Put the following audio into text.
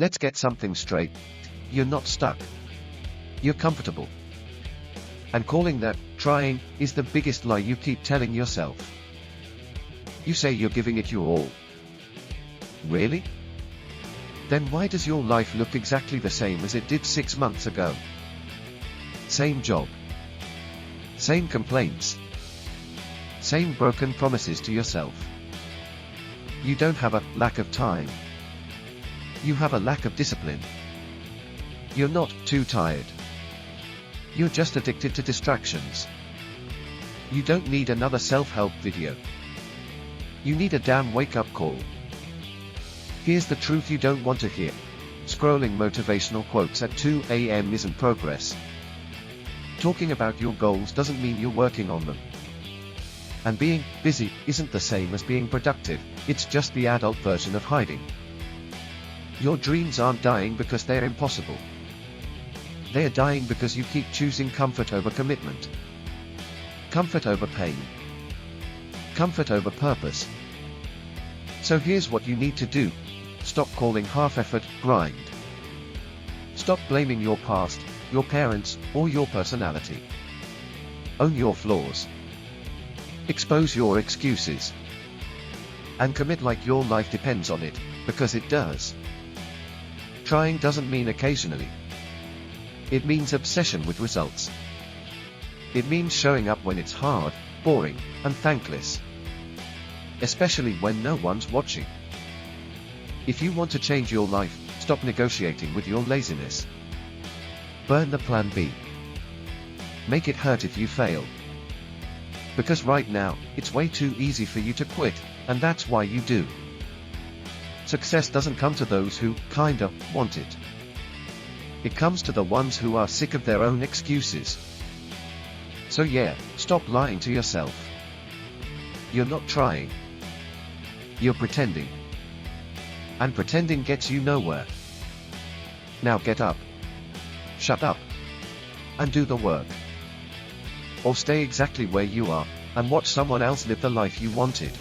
Let's get something straight. You're not stuck. You're comfortable. And calling that trying is the biggest lie you keep telling yourself. You say you're giving it your all. Really? Then why does your life look exactly the same as it did 6 months ago? Same job. Same complaints. Same broken promises to yourself. You don't have a lack of time. You have a lack of discipline. You're not too tired. You're just addicted to distractions. You don't need another self-help video. You need a damn wake-up call. Here's the truth you don't want to hear. Scrolling motivational quotes at 2 a.m. isn't progress. Talking about your goals doesn't mean you're working on them. And being busy isn't the same as being productive, it's just the adult version of hiding. Your dreams aren't dying because they're impossible. They are dying because you keep choosing comfort over commitment. Comfort over pain. Comfort over purpose. So here's what you need to do. Stop calling half-effort grind. Stop blaming your past, your parents, or your personality. Own your flaws. Expose your excuses. And commit like your life depends on it, because it does. Trying doesn't mean occasionally. It means obsession with results. It means showing up when it's hard, boring, and thankless. Especially when no one's watching. If you want to change your life, stop negotiating with your laziness. Burn the plan B. Make it hurt if you fail. Because right now, it's way too easy for you to quit, and that's why you do. Success doesn't come to those who, kinda, want it. It comes to the ones who are sick of their own excuses. So yeah, stop lying to yourself. You're not trying. You're pretending. And pretending gets you nowhere. Now get up. Shut up. And do the work. Or stay exactly where you are, and watch someone else live the life you wanted.